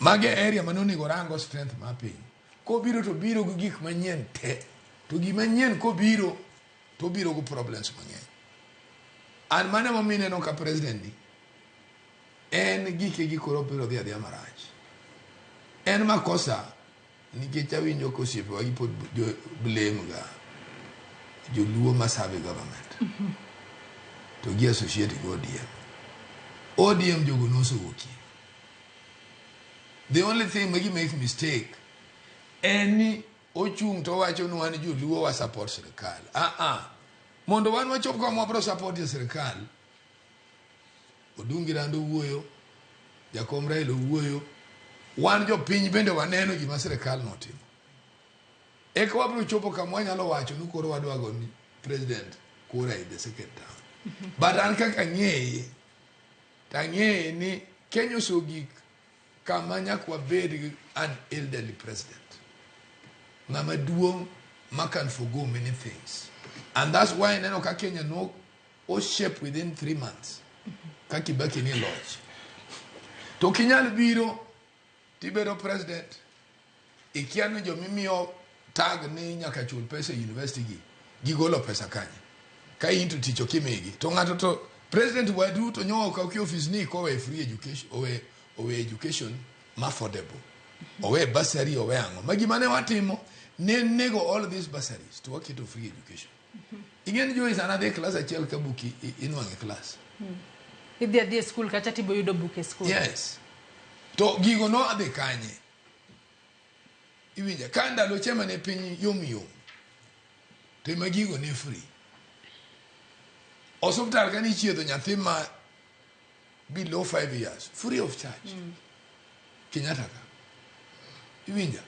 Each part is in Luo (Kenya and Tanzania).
Mage area manoni gorango strength mapping. Ko biro to biro go gik manyien te. To gimanyien ko biro to biro go problems mang'eny. An mane momine no ka president ni. En gike gikoro biro dhi adhiya marach. En makosa nikech awinjo kosiepe wa gipod blame ga joluo masabe government. To gi associate go ODM. ODM jogo noso woki. The only thing make mistake any ochung to wacho no wan joluo wa support sirikal. Mondo wan wachop ko mo pro support sirikal. Odungi rando wuoyo, Jakom Raila wuoyo, wan jo piny bende waneno gima sirikal notimo. Eka wabro chopo kama wanyalo wacho ni koro wadwa go ni president kura in the second term. But an kaka ng'eye, tang'eye ni Kenya osogik kama nyakwa bed an elderly president. Ng'ama duong' ma can forgo many things. And that's why neno ka Kenya no o shape within 3 months. Ka Kibaki ni lodge. To kinyal biro tibedo president. Ikiano jo mimiyo tag ni nyaka chul pesa university gigolo pesa kanye. Ka into ticho kimegi. To ng'ato to president wadu to nyo ka office ni ko we free education owe education ma affordable. Owe bursary owe ango. Magi mane watimo ne nego all these bursaries to work to free education. Ingen jo is another class achiel ka buki inwange class. If they are the school kachati bo yudo book school. Yes. To gigo no ade kanye. Iwinja kanda lo chema ne piny yom. To magigo ne free. Hospital kan ichiedho nyathi ma below 5 years free of charge. Kenyatta ka. Iwinja.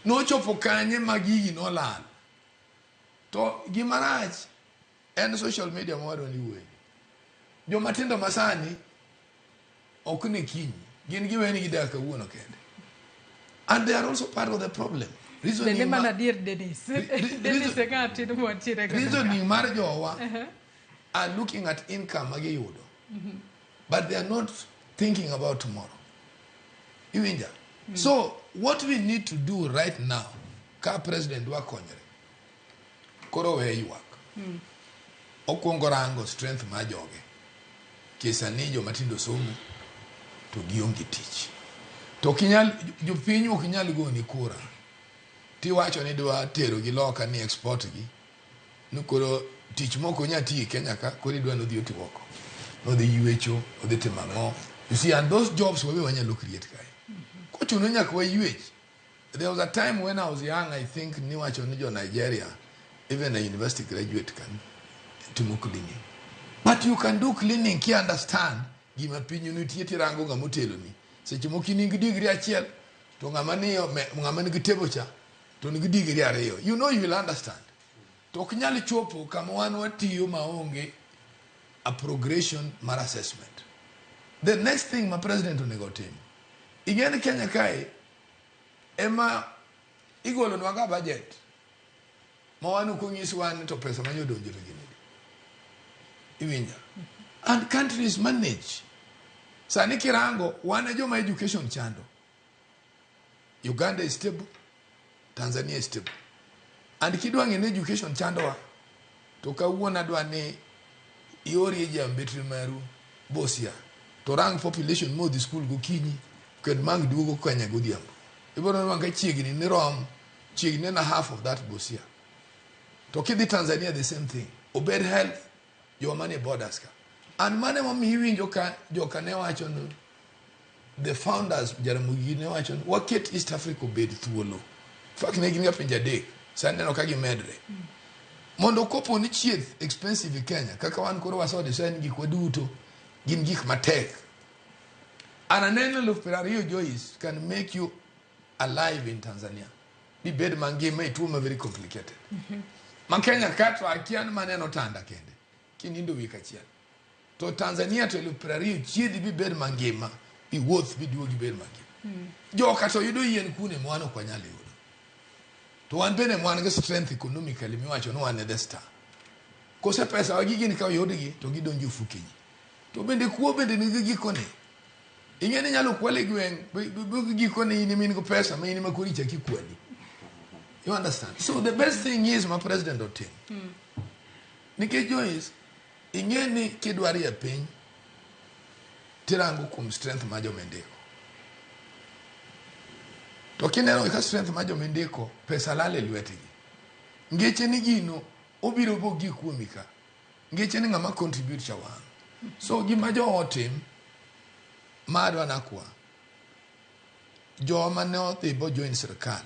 No chopo kanye magigi no lal. To gimarach en social media mwado ni we. Jo matindo masani okune kinyi. Gin giweni gidaka wuono kende. And they are also part of the problem. Reasoning mar jowa are looking at income magiyudo. But they are not thinking about tomorrow. Iwinja. So what we need to do right now, ka president wa konyre. Koro we yuak. Okuongo rango strength ma joge. Kisa ni jo matindo somo to gionge tich. To kinyal jopiny ok nyal go ni kura. Ti wacho ni dwa tero gi loka ni export gi. Nukoro tich moko nyati Kenya ka kori dwa no dhi otiwoko. No the yuecho o the temango. You see, and those jobs we wanyalo create kai. Kocho no nyaka we yuech. There was a time when I was young, I think ni wacho ni jo Nigeria, even a university graduate can do cleaning. But you can do cleaning ki understand gima pinyu nitieti rango nga motelo ni. Seche moko ni degree achiel to ngama ni gitebo cha to ni degree ariyo. You know you will understand. To kinyali chopo kama wan watiyo maonge a progression mar assessment. The next thing my president onego tim. Igen Kenya kai ema igolo nwaga budget. Ma wanu kungisi wan to pesa manyodonjiro gini. Iwinja. And countries manage. Sani kirango wane jo ma education chando. Uganda is stable. Tanzania is stable. And kidwang in education chando wa. Toka uona dwa ni iori eji ambetri maru bosia. To rang population mo the school go kinyi. Ked mang dugo Kenya go diambo. Ibono wanga chiegni ni rom. Chiegni na half of that bosia. To kidi Tanzania the same thing. Obed health. Your money borders ka. And mane mo miwi joka ne wacho no. The founders Ramogi ne wacho no. Waket East Africa bed thuolo. Fak ne gini pinja dek. Sane no kagi medre. Mondo kopo ni chieth expensive Kenya. Kaka wan koro wasode sani gik waduto. Gin gik matek. And an annual of Perario Joyce can make you alive in Tanzania. Bi bed mangima ituma very complicated. Man Kenya katwa akian maneno tanda kende. Kinindo wika chiel. To Tanzania to Perario chiedi bi bed mangima. Bi worth bi duogi bed mangima. Jo kato yudo yen kune mwano kwa nyali yudo. To wan bene mwana ge strength economically miwacho no wane the star. Kose pesa wagigi ni kao yodigi to gidonju fukinyi. To bende kuo bende nigi gikone. ingeni nyalo kwale gweng giko ne in min go pesa ma in makuri cha kikwali. You understand? So the best thing is my president of team. Nikech Joyce ingeni kidwari ya piny tirango kum strength ma jomendiko. To kineno ka strength ma jomendiko pesa lale lwetigi. Ngeche ni gino obiro bogi kuomika. Ngeche ni ngama contribute cha wan. So gima jo otim madwa nakwa. Jo mane odhi bo join sirkal.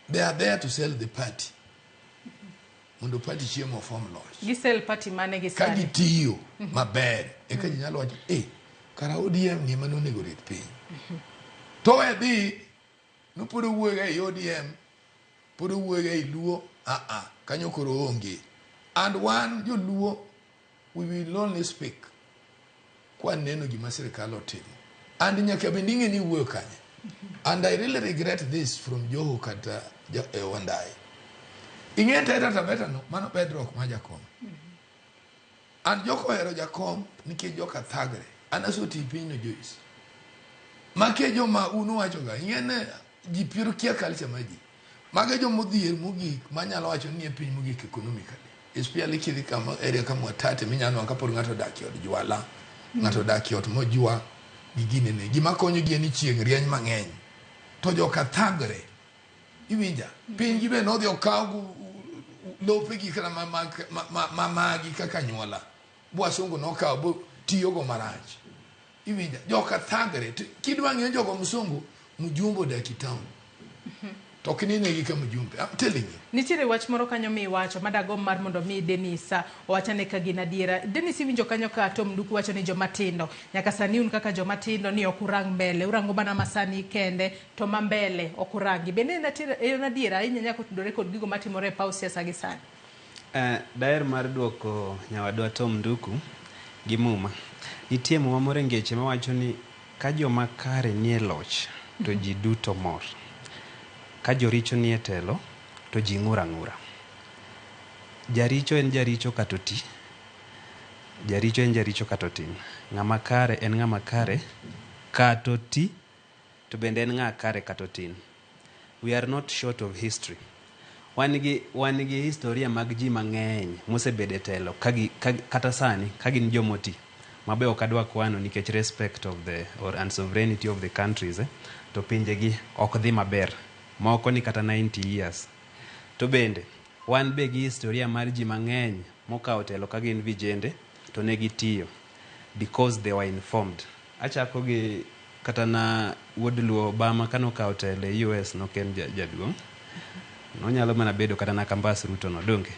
They are there to sell the party. Mondo party chiemo form loch. Gi sell party mane gi sani. Ka gitiyo maber. Eka nyalo wacho, kara ODM ni mano nego ret piny. To edhi no puro wuoga e ODM, puro wuoga e Luo, kanyo koro onge. And one jo Luo, we will only speak. Kwa neno gima sirkal otimo. And nyaka bendinge ni wuoyo kanye. And I really regret this from Joho kata Wandai. Ing'e teta tabeta no, mano bedrock ma jakom. And joko hero jakom, nikech joka thagre. Anaso tipinyo Joyce. Make jo ma unu wachoga, ing'e ji piero kia kalcha maji. Mage jo modhier mogik, manyalo wacho ni e piny mogik economically. Especially kidhi kama area kama Watate, minyano kapod ng'ato daki od jwala, ng'ato daki od mojua, gigine ne. Gima konyo gi ni chieng' rieny mang'eny. To joka thagre. Iwinja. Piny gibe nodhi okaw lope gi kana magi kaka nyuola. Bwasungu nokaw bo tiyo go marach. Iwinja. Joka thagre. Kidwa ng'eyo jogo msungu, mjumbo daki town. To kinine gi kama mjumbe. I'm telling you. Nitiere wach moro kanyo mi wacho madago mar mondo mi Denisa wachane ka gina diera. Denis winjo kanyo ka Tom Nduku wacho ni jomatindo. Nyaka sani un kaka jomatindo ni okurang mbele. Urango bana masani kende to mambele okurangi. Bende na diera inya nyako tudore kod gigo matimore pa siasa gi sani. Daer mar duoko nyawadwa Tom Nduku gi Muma. Nitie Muma moro ngeche mawacho ni ka joma kare nie loch to ji duto mor. Ka joricho nie telo to ji ng'ura ng'ura. Jaricho en jaricho katoti. Jaricho en jaricho katotin. Ng'ama kare en ng'ama kare katoti to bende en ng'a kare katotin. We are not short of history. Wan gi historia mag ji mang'eny mosebede telo kata sani kagin jomoti mabe ok adwa kwano nikech respect of the and sovereignty of the countries to pinjegi ok dhi maber. Moko ni kata 90 years. To bende, wan be gi historia mar ji mang'eny mokawo telo ka gin vijende to ne gitiyo because they were informed. Achako gi kata na wuod Luo Obama kano kawo telo e US no ken jaduong'. No nyalo mana bedo kata na Kambas Ruto no donge.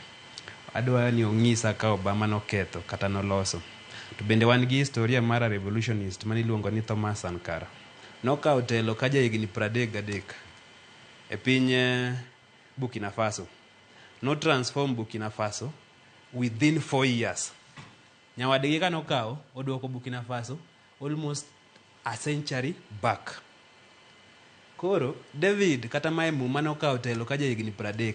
Adwa ni ong'isa ka Obama no ketho kata no loso. To bende wan gi historia mar revolutionist mani luongo ni Thomas Sankara. No kawo telo ka ja higni 33 e piny Burkina Faso. No transform Burkina Faso within 4 years. Nyawadgi ka nokawo oduoko Burkina Faso almost a century back. Koro David kata mae Muma nokawo telo ka ja higni 30.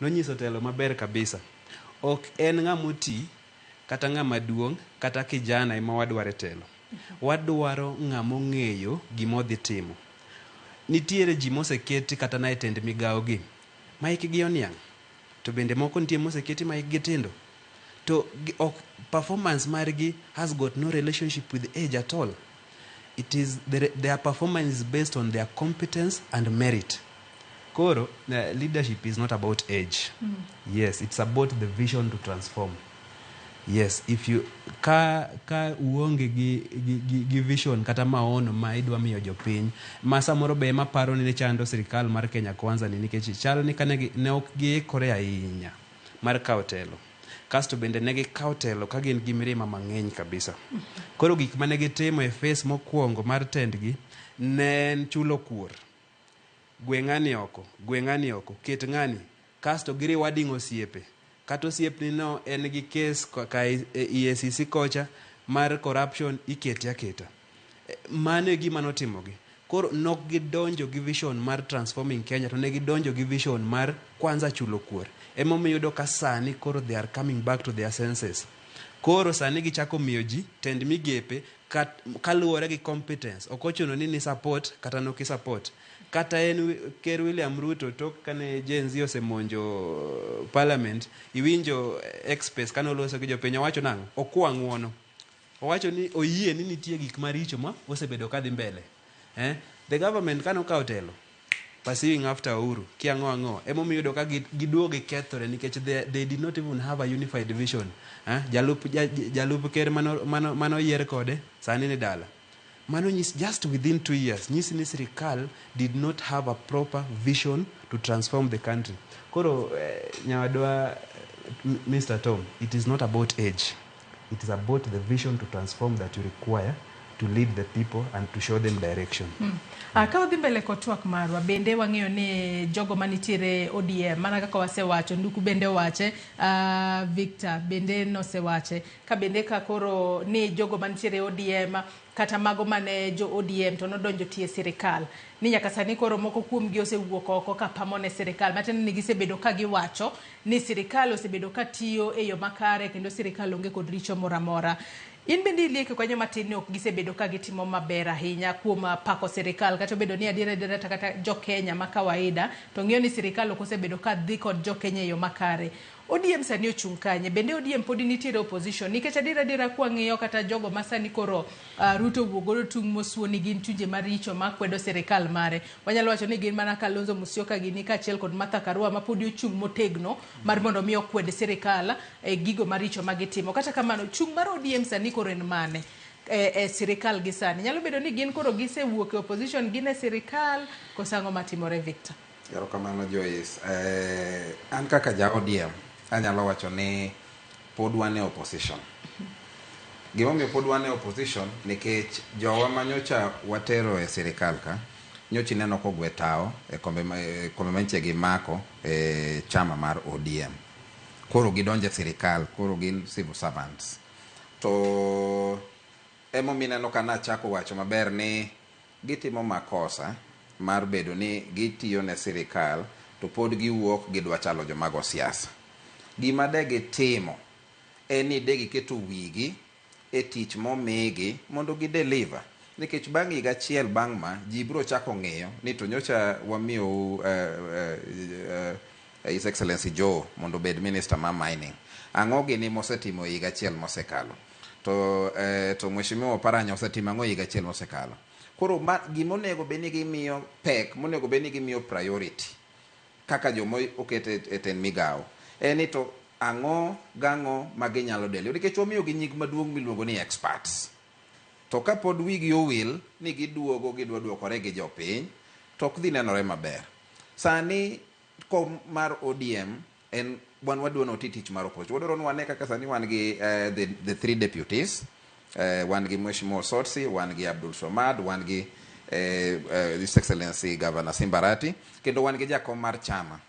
Nonyiso telo maber kabisa. Ok en ng'amoti kata ng'ama duong' kata kijana ema wadware telo. Wadwaro ng'amo ng'eyo gimodhi timo. Nitiere ji moseketi kata na etend migawo gi maik gi oniang'. To bende moko nitie moseketi maik gi tindo. To performance margi has got no relationship with age at all. It is their performance is based on their competence and merit. Koro, leadership is not about age. Yes, it's about the vision to transform. Yes, if you ka uonge gi vision kata maono ma idwa miyo jopiny masa moro be maparo ni chando sirikal mar Kenya Kwanza ni nikech chal ni kane ne ok gi Korea ahinya mar kawo telo. Kasto bende ne gi kawo telo ka gin gi mirima mang'eny kabisa. Koro gik mane gitimo e face mokwongo mar tendgi ne en chulo kuor. Gweng'ani oko, ket ng'ani, kasto giri wading' osiepe. Kato osiepni no en gi case ka EACC kocha mar corruption iketi aketa. Mano e gima notimogi. Koro nok gidonjo gi vision mar transforming Kenya to ne gidonjo gi vision mar kwanza chulo kuor. Emomiyo yudo ka sani koro they are coming back to their senses. Koro sani gichako miyo ji tend migepe kaluwore gi competence. Ok ochuno ni support kata no ki support. Kata en Ker William Ruto tok kane Gen Z osemonjo parliament, iwinjo express kane oloso gi jopiny owacho nang'o okwang'uono. Owacho ni oyie ni nitie gik maricho ma osebedo kadhi mbele. The government kane okawo telo pursuing after Uhuru kiang'o ang'o emomiyo yudo ka giduogo gikethore nikech they did not even have a unified vision. Jalup ker mano yier kode sani ni dala. Mano just within 2 years nyisi ni sirikal did not have a proper vision to transform the country. Koro nyawadwa Mr. Tom, it is not about age. It is about the vision to transform that you require to lead the people and to show them direction. Ka wadhi mbele kod twak marwa, bende wang'eyo ni jogo manitiere ODM, mana kaka wasewacho, Nduku bende wache, Victor bende nosewache, ka bende ka koro ni jogo manitiere ODM, kata mago mane jo ODM to nodonjo tie sirikal, ni nyaka sani koro moko kuomgi osewuok oko ka pamone sirikal, matiende ni gisebedo ka giwacho ni sirikal osebedo ka tiyo e yo makare kendo sirikal onge kod richo moro amora. In bende ilieke kanyo matin ni ok gisebedo ka gitimo maber ahinya kuom pako sirikal, kata bedo ni adiera kata jo Kenya ma kawaida to ng'iyo ni sirikal ok osebedo ka dhi kod jo Kenya e yo makare. ODM sani ochung' kanye? Bende ODM podi nitiere opposition? Nikech adiera kwa ng'iyo kata jogo masani koro Ruto wuogodo tung' mosuo ni gin tuje maricho makwedo sirikal mare. Wanyalo wacho ni gin mana Kalonzo Musyoka gini kaachiel kod Martha Karua ma podi ochung' motegno mar mondo mi okwed sirikal gigo maricho magitimo. Kata kamano chung' mar ODM sani koro en mane sirikal gi sani? Nyalo bedo ni gin koro gisewuok e opposition gin e sirikal kosango matimore, Victor? Yaro kamano Joyce. An kaka ja ODM anyalo wacho ni pod wan e opposition. Gimomiyo pod wan e opposition nikech jowa manyocha watero e sirikal ka nyochi neno kogwe tao e kombe mantie gi mako e chama mar ODM. Koro gidonje sirikal, koro gin civil servants. To emomiyo neno kana chako wacho maber ni gitimo makosa mar bedo ni gitiyo ne sirikal to pod giwuok gidwa chalo jomago siasa. Gima de gitimo en ni de giketo wigi e tich momigi mondo gideliver. Nikech bang' higa achiel bang' ma ji biro chako ng'eyo ni to nyocha wamiyo His Excellency Joe mondo bed minister ma mining. Ang'o gini mosetimo higa achiel mosekalo. To Mheshimiwa Oparanya osetimo ang'o higa achiel mosekalo. Koro gimonego beni gimiyo pek, monego beni gimiyo priority kaka jomo okete e ten migawo. Eni to ang'o gang'o maginyalo deli. Nikech wamiyo gi nying maduong' miluongo ni experts. To ka pod wigi owil ni giduogo gidwa duokore gi jopiny, to ok dhi nenore maber. Sani kom mar ODM en wadwa noti tich mar opposition. Wadwaro ni wane kaka sani wan gi the three deputies. Wan gi Mheshimiwa Sotsi, wan gi Abdul Somad, wan gi His Excellency Governor Simbarati, kendo wan gi jakom mar chama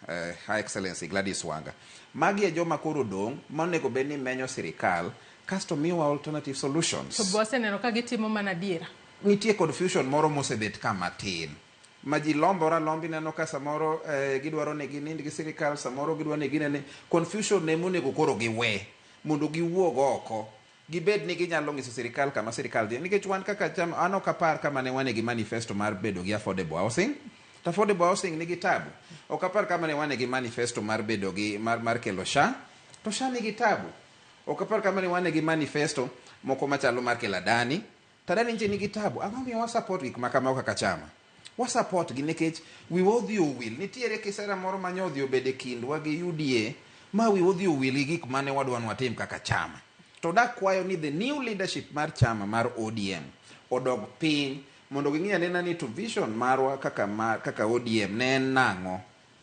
High Excellency Gladys Wanga. Magi e joma koro dong' monego bed ni menyo sirikal kasto miyowa alternative solutions. To bose neno ka gitimo mana diera. Nitie confusion moro mosebet kama tin. Ma ji lombora lombi neno ka samoro gidwaro ni ginind gi sirikal, samoro gidwaro ni ginene. Confusion ne monego koro giwe mondo giwuog oko. Gibed ni ginyalo nyiso sirikal kama sirikal dhi. Nikech wan kaka chama an ok apar kama ne wane gi manifesto mar bedo gi affordable housing. To affordable housing nigi tabu. Ok apar kama ne wane gi manifesto mar bedo gi mar kelo SHA. To SHA nigi tabu. Ok apar kama ne wane gi manifesto moko machalo mar kelo Adani. Tadani nje nigi tabu. Ang'omiyo wa support gik makama kaka chama. Wa support gi nikech wiwodhi owil. Nitiere kisera moro manyodhi obede kindwa gi UDA ma wiwodhi owil gik mane wadwa watim kaka chama. To da kwayo ni the new leadership mar chama mar ODM odog piny mondo ging'iya nena ni to vision marwa kaka ODM ne nang'o.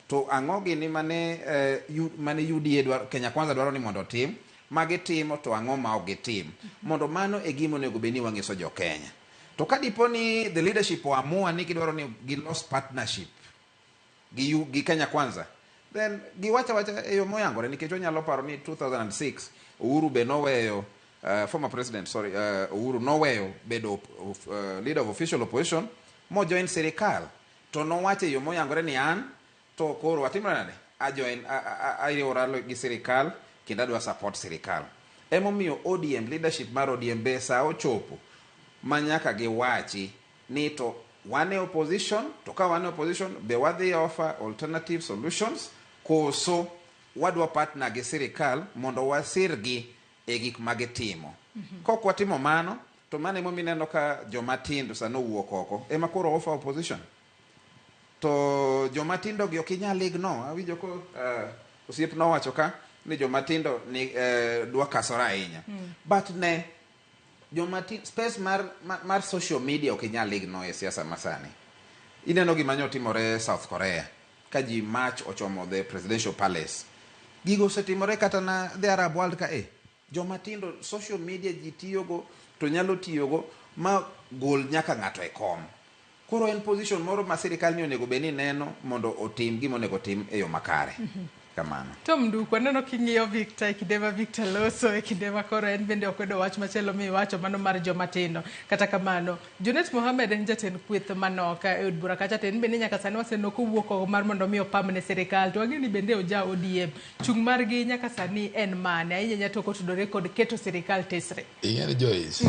To ang'o gini mane UDA dwaro, Kenya Kwanza dwaro ni mondo tim, magitimo to ang'o ma ok gitim. Mondo mano e gimo nego beni wang'iso jo Kenya. To kadipo ni the leadership oamua ni gidwaro ni gilos partnership gi Kenya Kwanza, then giwacha e yo moyangore nikech onyalo paro ni 2006 Uhuru be noweyo former president Uhuru noweyo bedo leader of official opposition mo join sirikal to nowacho yo moyangore ni an to koro atimre nade a join a riwora gi sirikal kendo adwa support sirikal. Emomiyo ODM, leadership mar ODM be sa ochopo manyaka giwachi ni to wane opposition, to ka wane opposition be wadhi offer alternative solutions koso wadwa partner gi sirikal mondo wasirgi e gik magitimo. Kok watimo mano to mano emomiyo ineno ka jomatindo sano wuok oko ema koro offer opposition. To jomatindo gi ok inyal igno. Awinjo ko osiep nowacho ka ni jomatindo ni dwa kasora ahinya. But ne jomatindo space mar social media ok inyal igno e siasa masani. Ineno gima nyotimore South Korea ka ji march ochomo the presidential palace. Gigo setimore kata na the Arab world ka jomatindo social media ji tiyogo to nyalo tiyogo ma gol nyaka ng'ato e kom. Koro en position moro ma sirikal ni onego beni neno mondo otim gima onego tim e yo makare. Kamano. Tom Nduku, aneno king'iyo Victor e kinde ma Victor loso e kinde ma koro en bende okwedo wach machielo miwacho mano mar jomatindo. Kata kamano, Junet Mohamed en jatend kweth manoka e od bura kacha to en bende nyaka sani wasenoko wuok oko mar mondo mi opam ne sirikal. To wang'e ni bende oja ODM. Chung' margi nyaka sani en mane? Ahinya nyato kotudore kod keto sirikal tesre. Ing'e Joyce.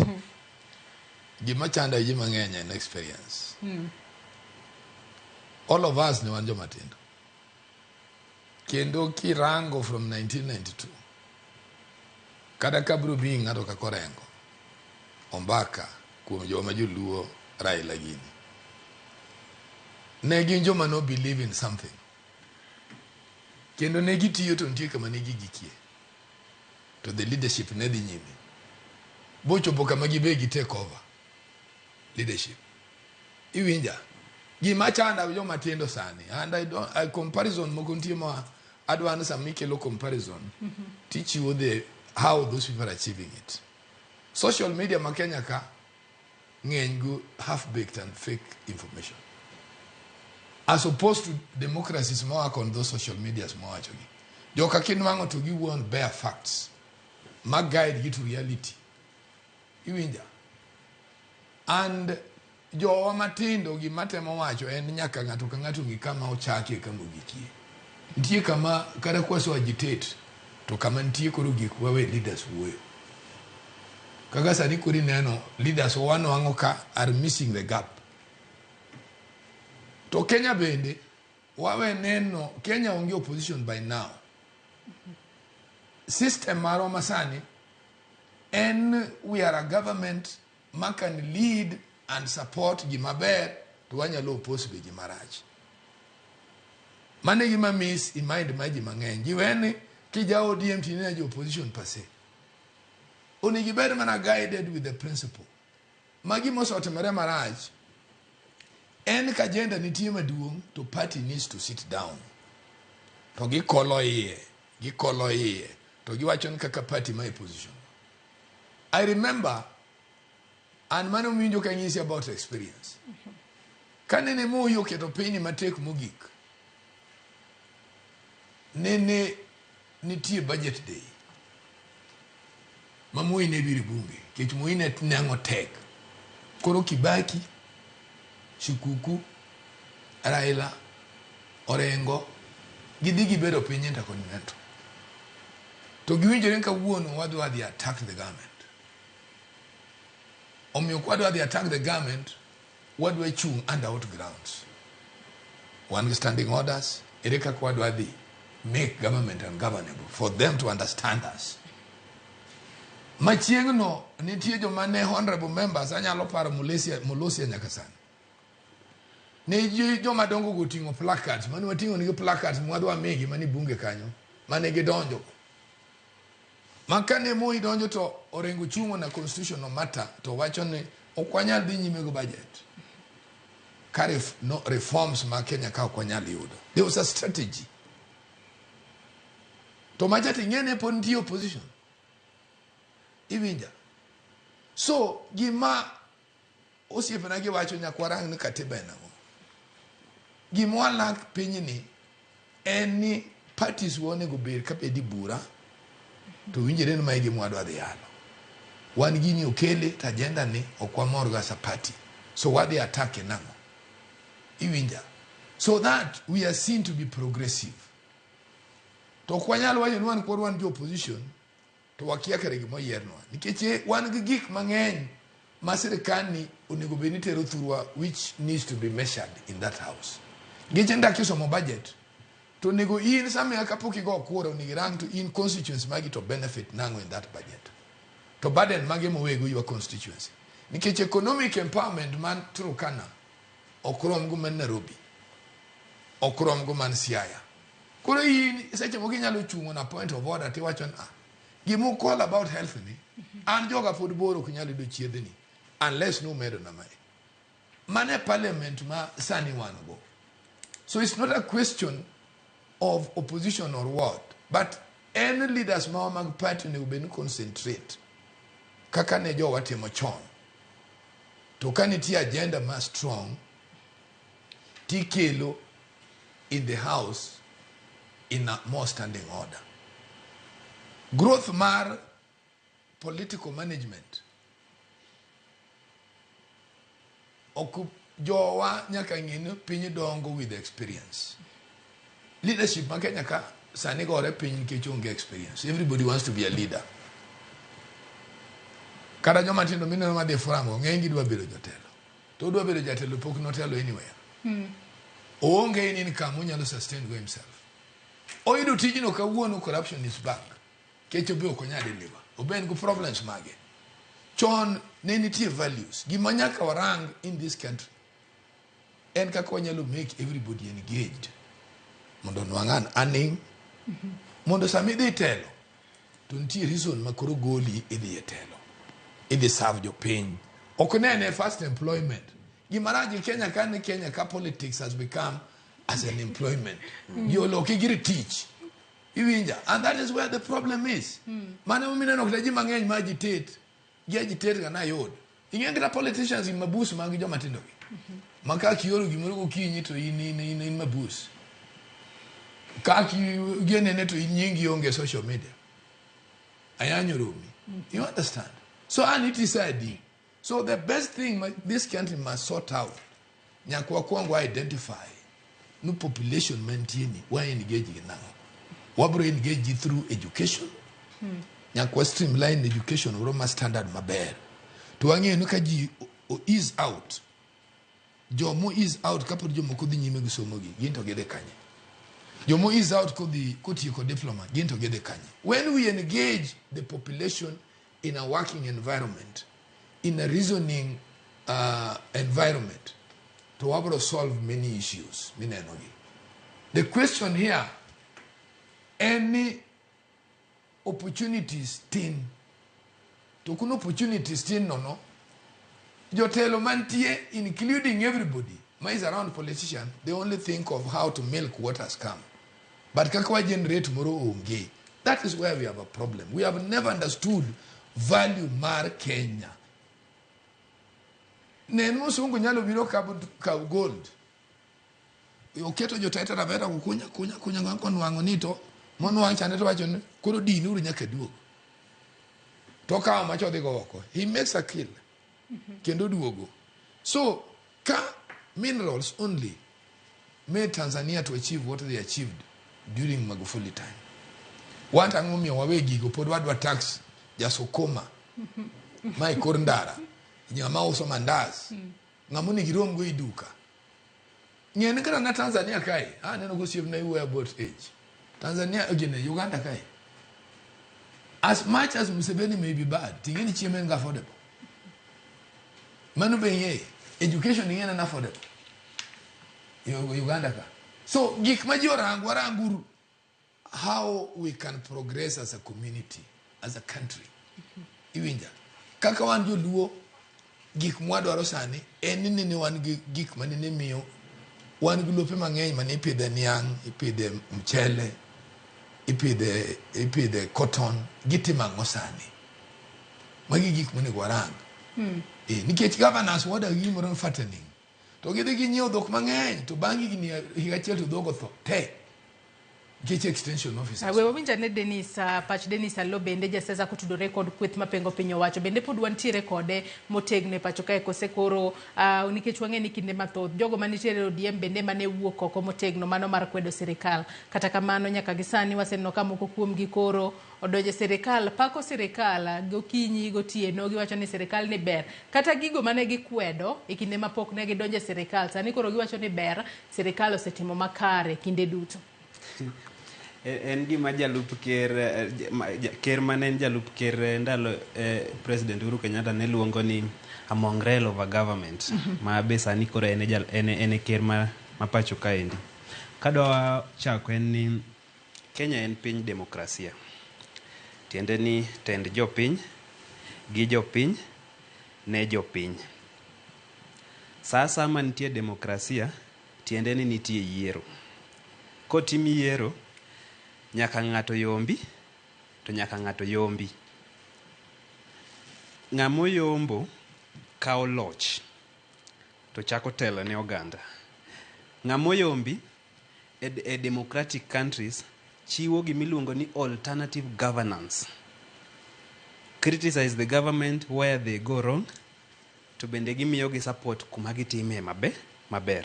Gima chanda ji mang'eny en experience. All of us ne wan jomatindo. Kendo kirango from 1992 kada kabro bi ng'ato ka korengo ombaka kuom joma joluo Raila gini ne gin joma no believe in something kendo ne gitiyo to nitie kama ne gigikie to the leadership ne dhi nyime bochopo kama gibe gi take over leadership iwinja gima chanda joma tindo sani and I comparison moko nitie ma adwan some mikelo comparison teach you how those people are achieving it. Social media ma Kenya ka ng'eny go half baked and fake information as opposed to democracies ma work on those social medias ma wacho gi joka kinwango to give one bare facts ma guide you to reality iwinja and jowa matindo gimatemo wacho en nyaka ng'ato ka ng'ato gi kama ochake kama ogikie nitie kama kada kwaso agitate to kama nitie koro gik wawe leaders wuoyo kaga sani kuri neno leaders wanwang'o ka are missing the gap to Kenya bende wawe neno Kenya onge opposition by now system maro masani and we are a government man can lead and support gimaber to wanyalo oppose be gimarach mane gima miss in mind maji mang'eny giweni kija ODM tinene jo opposition passe onigi ber mana guided with the principle magi mosotemere marach en ka agenda nitie maduong to party needs to sit down to gikolo iye to giwacho ni kaka party my position. I remember and mano winjo ka ng'isi about experience kanene moyo keto piny matek mogik nene nitie budget day mamoyi ne biri bunge kech moyi ne nango tek koro Kibaki Shikuku Raila Orengo gidhi gibedo piny intercontinental to giwinjore ka wuono wadwa dhi attack the government omiyo kwadwa dhi attack the government wadwa chung underwood grounds one standing orders ere kaka wadwa dhi make government ungovernable for them to understand us machiengno nitie joma ne honorable members anyalo paro Molosia nyaka sani ne joma dongo goting'o placards mane wating'o nigi placards mwadwa megi mani bunge kanyo mane gidonjo makane Moi donjo to Orengo chungo na constitutional matter to wacho ni okwanyal dhi nyime go budget karif no reforms ma Kenya ka okwanyal yudo. There was a strategy to majati ngene ponti opposition iwinja so gima osiepena gi wacho nyakwarang ni katiba nago gima walak pinyni en ni parties wone go ber ka bedi bura to winjire ni maigi mwadwa dhi yalo wan gini okele ta agenda ni okwamor ga sa party so wadhi attack nango iwinja so that we are seen to be progressive to kwanyalo wacho ni wan kor wan jo opposition to to wakia kare gimo yernwa nikech wan gi gik mang'eny ma sirikal ni onego bed ni tero thurwa which needs to be measured in that house. Geche ndak isomo budget to nego in sama kapok igo kura onego irang to in constituency magi to benefit nango in that budget. To burden mage mowego your constituency. Nikech economic empowerment man Turkana okrom go man Nairobi. Okrom go man Siaya. Koro in seche moko inyalo chungo na point of order tiwacho na gimu call about health ni an joga pod boro kunyalo do chiedhe ni unless no medo na mai. Mane parliament ma sani wan go. So it's not a question of opposition or what, but any leaders ma mag party ne ubeni concentrate kaka ne jo watimo chon to kaniti agenda ma strong tikelo in the house in a more standing order. Growth mar political management okup jowa nyaka ng'ino piny dongo with experience. Leadership ma Kenya ka sani gore piny nikech onge experience. Everybody wants to be a leader. Kada joma tindo mineno ma dhi furamo ng'eny dwa bedo jatelo. To dwa bedo jatelo pok notelo anywhere. Onge in income onyalo sustain go himself. Oyudo tijino kawuono corruption is back. Kecho be ok onyal deliver. Oben go problems mage. Chon ne nitie values. Gima nyaka warang in this country. En kaka wanyalo make everybody engaged. Mondo nwang'an aning. Mondo sami dhi telo. To nitie reason makoro goli idhi telo. Idhi serve jo piny. Ok nene first employment. Gimaraji Kenya ka politics has become as an employment. You look you teach. And that is where the problem is. Mane umine no kitaji mang'eny ma agitate. Gi agitate kana yod. Ing'e politicians in mabus mangi joma tindo. Maka kioro gimoro gokinyi to in mabus. Kaki genene to nyingi onge social media. Ayanyo rumi. You understand? So I need to say so the best thing this country must sort out, nyakwa kwangu identify no population maintain why engage now. Wabro engage through education. Nyakwa streamline education Roma standard maber. Tuange no kaji ease out. Jomo ease out kapo jomo kodi nyime gisomogi ginto gede kanye. Jomo ease out kodi ko diploma ginto gede kanye. When we engage the population in a working environment, in a reasoning environment, to be able to solve many issues. The question here, any opportunities tin, to kun opportunities tin no, jotelo mantie, including everybody, is around politician, they only think of how to milk what has come. But kakwa generate moro unge. That is where we have a problem. We have never understood value mar Kenya. Neno sungu nyalo biro ka gold. Oketo jotaita ravera kunya ng'anko nwango nito mono wanchane to wacho koro dinuru nyaka duogo. To ka macho dhi go oko. He makes a kill. Kendo duogo. So ka minerals only made Tanzania to achieve what they achieved during Magufuli time. Want ang'omio wawe gigo pod wadwa tax jasokoma. Mai korndara. Nyama uso mandazi. Ngamuni girom go iduka. Nyene kana na Tanzania kai. Neno go save na you about age. Tanzania again Uganda kai. As much as Museveni may be bad, tingeni chimen ga affordable. Manu benye education ngene na affordable. Uganda ka. So gik majora waranguru how we can progress as a community, as a country. Iwinja. Kaka wan jo luo gik mwadwaro sani enini ni wan gik manene miyo wan gi lope mang'eny mane ipidhe niang', ipidhe mchele, ipidhe cotton, gitimang'o sani. Magi gik mane warang. Nikech governance wada gimoro fattening. To gidhi ginyiewo dhok mang'eny to bangi gini higa achiel to dhok otho te. Get extension officers. We wawinja ne Dennis pach Dennis Allo bende jaseza kutudore kod kweth mapengo piny owacho bende pod wantiere kode motegne pacho kae kose koro nikech wang'e ni kinde mathoth jogo manitiere ODM bende mane wuok oko motegno mano mar kwedo sirikal kata kamano nyaka gisani waseneno ka moko kuom gi koro odonje sirikal pako sirikal gokinyi gotieno giwacho ni sirikal ni ber kata gigo mane gikwedo e kinde mapok ne gidonje sirikal sani koro giwacho ni ber sirikal osetimo makare kinde duto. En gima jalup ker mane en jalup ker ndalo President Uhuru Kenyatta ne luongo ni a mongrel of a government ma be sani koro en ker ma pacho kaendi. Kadwa chako en ni Kenya en piny demokrasia. Tiende ni tend jopiny gi jopiny ne jopiny. Sasa mantie demokrasia tiende ni nitie yiero. Kotim yiero nyaka ng'ato yombi to nyaka ng'ato yombi. Ng'amo yombo kao loch to chako telo ne oganda. Ng'amo yombi e democratic countries chiwo gimiluongo ni alternative governance. Criticize the government where they go wrong to bende gimiyo gi support kuma gitime maber.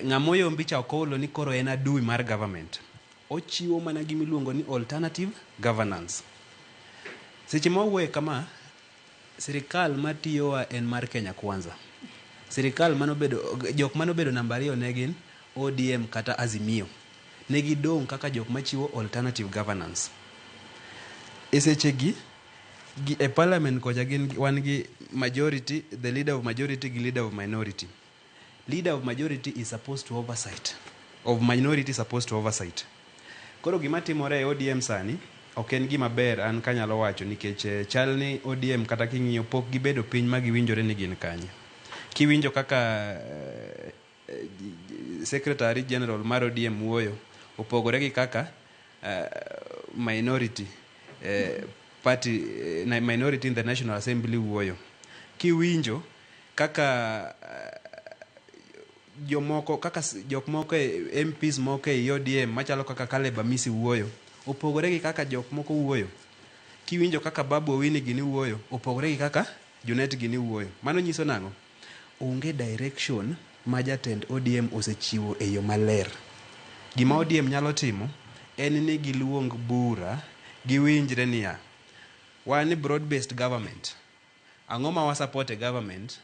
Ng'amo yombi cha okolo ni koro en adui mar government. Ochiwo mana gimiluongo ni alternative governance. Seche mawuoye kama sirikal matiyo en mar Kenya Kwanza. Sirikal jok manobedo namba 2 ne gin ODM kata Azimio. Ne gidong kaka jok machiwo alternative governance. Esechegi e parliament koja gin wan gi majority, the leader of majority gi leader of minority. Leader of majority is supposed to oversight. Of minority is supposed to oversight. Koro gima timore e ODM sani ok en gima ber an kanyalo wacho nikech chal ni ODM kata king'iyo pok gibedo piny ma giwinjore ni gin kanye. Kiwinjo kaka Secretary General mar ODM wuoyo opogore gi kaka minority party minority in the National Assembly wuoyo. Kiwinjo kaka jok moko MPs moko e ODM machalo kaka Caleb Amisi wuoyo opogore gi kaka jok moko wuoyo. Kiwinjo kaka Babu Owini gini wuoyo opogore gi kaka Junet gini wuoyo. Mano nyiso nang'o? Onge direction ma jatend ODM osechiwo e yo maler. Gima ODM nyalo timo en ni giluong bura giwinjre niya wan broad based government. Ang'o ma wa support e government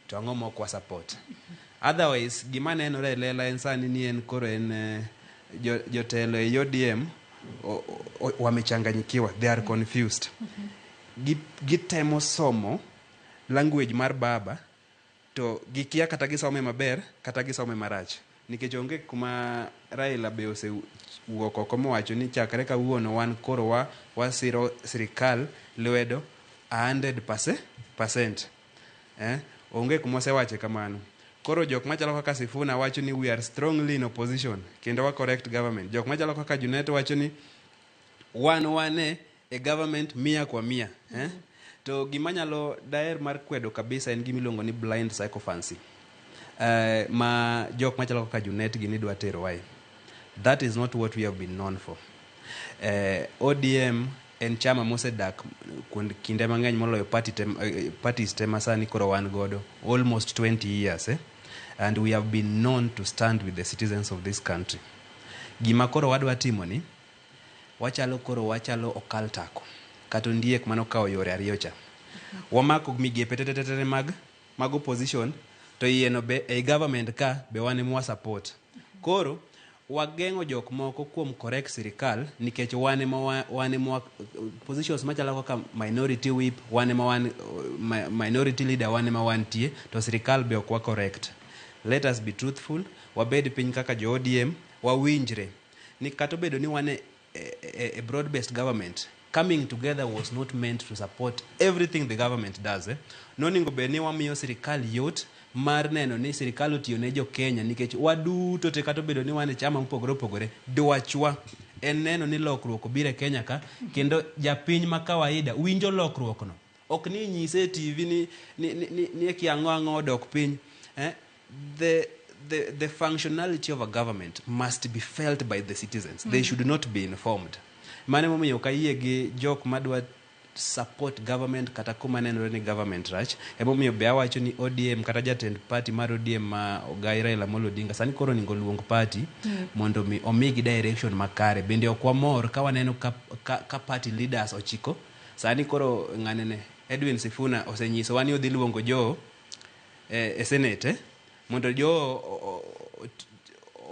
to ang'o ma ok wa support. Otherwise gima nenore lela en sani ni en koro en jotelo e ODM wamechanganyikiwa, they are confused. Gitemo somo language mar baba to gikia kata gisome maber kata gisome marach. Nikech onge kuma Raila be osewuok oko mowacho ni chakre kawuono wan koro wasiro sirikal lwedo 100%. Onge kuma osewache kamano. Koro jok machalo kaka Sifuna wacho ni we are strongly in opposition kendo wa correct government. Jok machalo kaka Junet wacho ni wane e government 100%. To gima nyalo daer mar kwedo kabisa en gimiluongo ni blind sycophancy. Ma jok machalo kaka Junet gini dwa tero wae. That is not what we have been known for. ODM en chama mosedak kinde mang'eny moloyo parties tema sani koro wan godo almost 20 years. And we have been known to stand with the citizens of this country. Gima koro wadwa timo ni wachalo okal tako kato ndiek mano kao yore ariyo cha. Wamako migepe tetetete mag opposition to yieno be e government ka be wane mwa support. Koro wageng'o jok moko kuom correct sirikal nikech wane mwa positions machalo kaka minority whip, wane minority leader, wane ma wantie to sirikal be ok wa correct. Let us be truthful. Wabed piny kaka jo ODM wawinjre ni kato bedo ni wane a broad based government. Coming together was not meant to support everything the government does. Noningo be ni wamiyo sirikal yot mar neno ni sirikal otiyo ne jo Kenya nikech waduto te kato bedo ni wane chama opogore dwachwa en neno ni lokruok obire Kenya ka kendo japiny ma kawaida winjo lokruok no. Ok ni nyise TV ni kiang'o dok piny. the functionality of a government must be felt by the citizens. They should not be informed. Mane momiyo kayie gi jok madwa support government kata kuma nenore ni government rach. Emomiyo be awacho ni ODM kata jatend party mar ODM ma Ogai Raila Amolo Odinga sani koro ningo luong party mondo mi omigi direction makare. Bende okwamor ka waneno ka party leaders ochiko. Sani koro ng'anene Edwin Sifuna osenyiso wani odhi luongo jo Senate mondo jo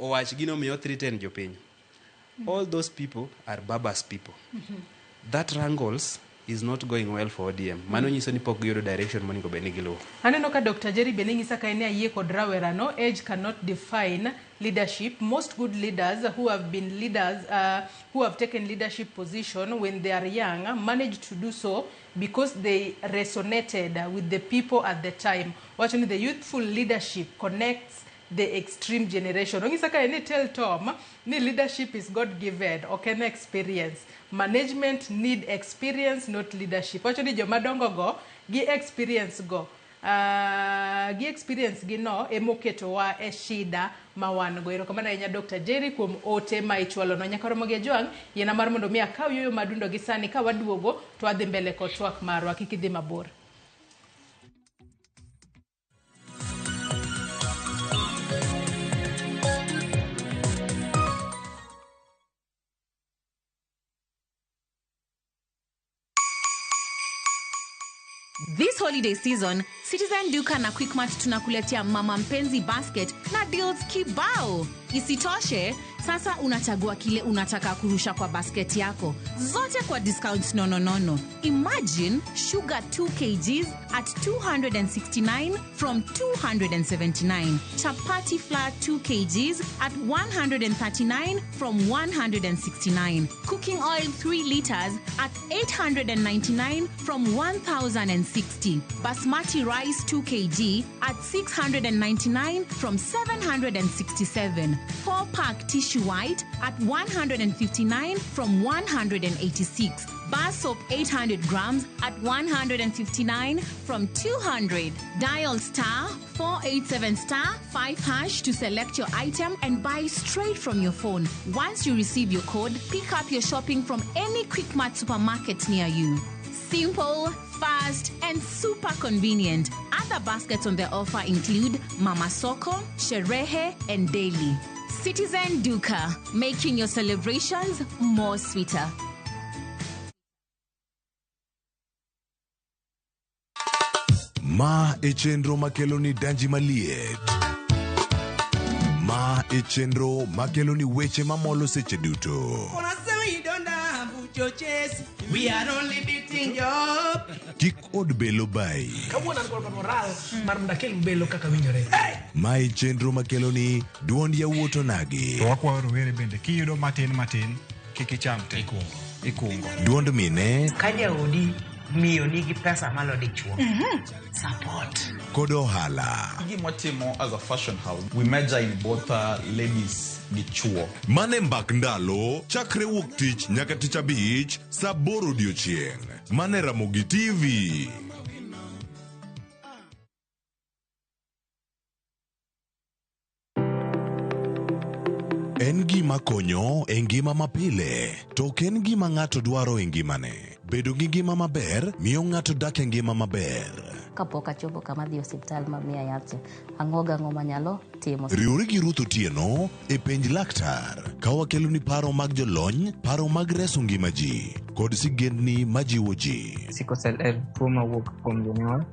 owach gino miyo 310 jopiny. All those people are Baba's people. That wrangles is not going well for ODM. Mano nyiso ni pok giyudo direction monego bed ni giluwo. Aneno ka Dr. Jerry Beningisa ka ene ayie kod rawera no, age cannot define leadership. Most good leaders who have been leaders, who have taken leadership position when they are young, managed to do so because they resonated with the people at the time. Watching the youthful leadership connects the extreme generation. Ongisa ka ene tell Tom, ni leadership is God-given, okay, na experience. Management need experience, not leadership. Actually, jomadongo go, gi experience go. Gi experience gi no, emoketo wa shida mawan go. Irokamana enya Dr. Jerry kuom ote ma ichwalo no. Nyaka Ramogi Joang, yena mar mondo mi akaw yoyo madundo gi sani ka waduogo, to adhi mbele ko twak marwa, kik idhi mabor. This holiday season, Citizen Duka na Quickmart tunakuletea mama mpenzi basket na deals kibao. Isitoshe, sasa unachagua kile unataka kurusha kwa basket yako. Zote kwa discounts nono. Imagine sugar 2 kgs at 269 from 279. Chapati flour 2 kgs at 139 from 169. Cooking oil 3 liters at 899 from 1060. Basmati rice 2 kg at 699 from 767. 4-pack tissue white at 159 from 186. Bar soap 800 grams at 159 from 200. Dial star 487 star 5 hash to select your item and buy straight from your phone. Once you receive your code, pick up your shopping from any Quickmart supermarket near you. Simple, fast, and super convenient. Other baskets on the offer include Mama Soko, Sherehe, and Daily. Citizen Duka, making your celebrations more sweeter. Ma e chenro makeloni danji maliet. Ma e chenro makeloni weche mamolo seche duto. We are only beating job. Kik od belo bai. Kawuono an kod moral mar mdakel belo kaka winjore. Ma e chenro makeloni duond yawuoto nagi. To wakwayo rowere bende kiyudo matin kik icham te ikungo. Duond mine Kaja odi miyo nigi pesa malo dichuo. Support. kod ohala. Gimotimo as a fashion house, we measure in both ladies gi chuo. Mane mbak ndalo chakre wuok tich nyaka tich abich saa 8 odiochieng'. Mane Ramogi TV. En gima konyo e ngima mapile, to ok en gima ng'ato dwaro e ngimane. Bedo gi ngima maber miyo ng'ato dak e ngima maber. Kapok achopo kama dhi osiptal mamiya yath, ang'o gang'o manyalo timo. Riwri gi Ruth Otieno e penj laktar, ka wakelo ni paro mag jolony, paro mag reso ngima ji, kod sigendni majiwo ji. Sickle cell en tuo mawuok kuom jonyuol.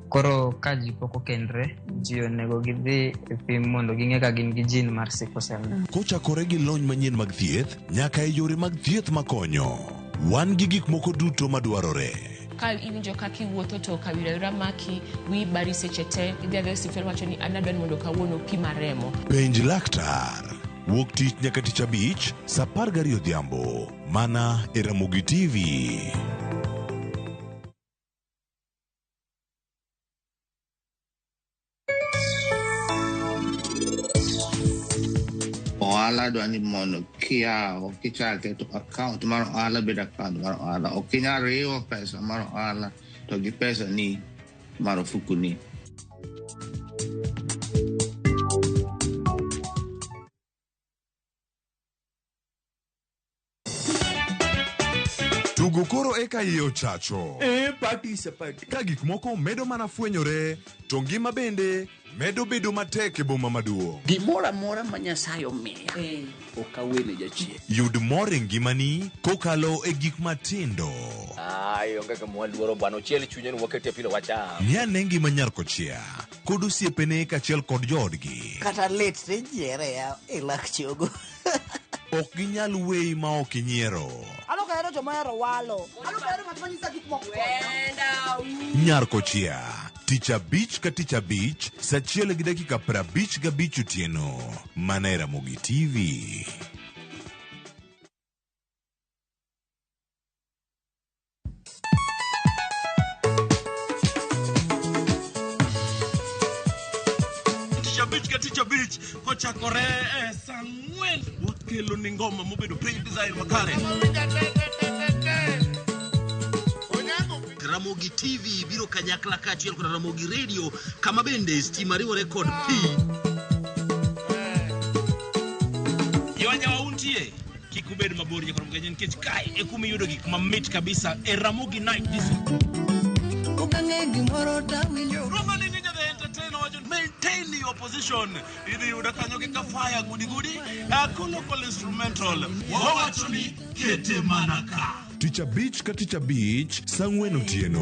Koro ka ji pok okendre, ji onego gidhi e pim mondo ging'e ka gin gi jin mar sickle cell. Kochakore gi lony manyien mag thieth, nyaka e yore mag thieth makonyo. Wan gi gik moko duto madwarore. Ka iwinjo kaka iwuotho to kawira maki wi bari seche te idhi adhi osiptal wacho ni an adwani mondo kawuono pima remo. Penj laktar wuok tich nyaka tich abich saa 12 odhiambo mana e Ramogi TV. Ohala dwani mondo kiyawo kichake to account mar ohala bedo account mar ohala. Ok inyal riwo pesa mar ohala to gi pesa ni mar ofuku ni. Tugo koro eka iye ochacho. Party. Ka gik moko medo mana fwenyore, to ngima bende medo bedo matek e boma maduong'. Gimoro amora ma Nyasaye omiya ok awene jachien. Yud mor e ngimani kokalo e gik matindo. Onge ka mwaluoro bwana ochiel chunye ni wakete pile wacham. Ni ane ngima Nyarkochia kod osiepene kachiel kod joodgi. Kata let ne nyiere ya e lak chogo. Ok ginyal weyi ma ok inyiero. Ano ka ero joma ero walo. Ano ka ero ng'at manyisa gik moko. Nyarkochia, tich abich ka tich abich, saa 1:55 otieno. Mana e Ramogi TV. Tich abich kochakore saa 4 wakelo ni ngoma mobedo pre-design makare. Ramogi TV biro kanyakla kachiel kod Ramogi Radio kama bende stima riwore kod pi. Yawanya wauntie kikubed mabor ya kod mgenyen kech kai e kumi yudo gik mamit kabisa e Ramogi Night Disco. Maintain your position. Idi udakanyo kika fire gudi local instrumental wawachoni kete manaka. Tich abich ka tich abich, saa 4 otieno.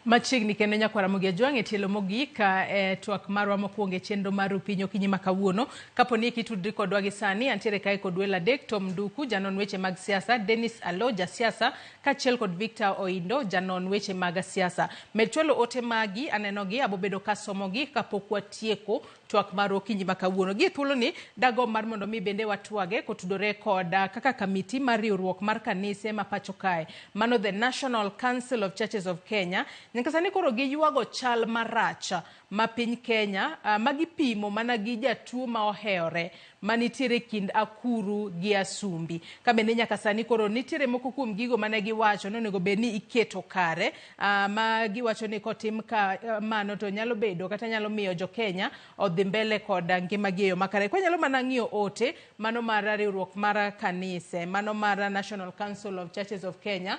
Machiegni kendo nyakwa Ramogi Ajwang' e tielo mogika twak marwa mokwongo e chenro mar piny okinyi ma kawuono. Kapo ni kitudri kodwa gi sani antiere kae kod welo adek, Tom Nduku janon weche mag siasa, Dennis Alo jasiasa kachiel kod Victor Oindo janon weche mag siasa. Med chwalo ote magi anenogi abobedo kasomogi kapok watieko twak mar okinyi ma kawuono. Gi thuolo ni dago mar mondo mi bende watwage kotudore kod kaka kamiti mar riwruok mar kanise ma pacho kae, mano the National Council of Churches of Kenya. Nyaka sani koro giyuago chal marach ma piny Kenya magipimo mana gi jatuo ma oheore manitiere kind akuru gi asumbi. Kabende nyaka sani koro nitiere moko kuom gigo mane giwacho nonego bedni iketo kare ma giwacho ni kotim ka mano to nyalo bedo kata nyalo miyo jo Kenya odhi mbele kod ngima gi eyo makare. Kwa nyalo mana ng'iyo ote mano mar riwruok mar kanise, mano mar National Council of Churches of Kenya,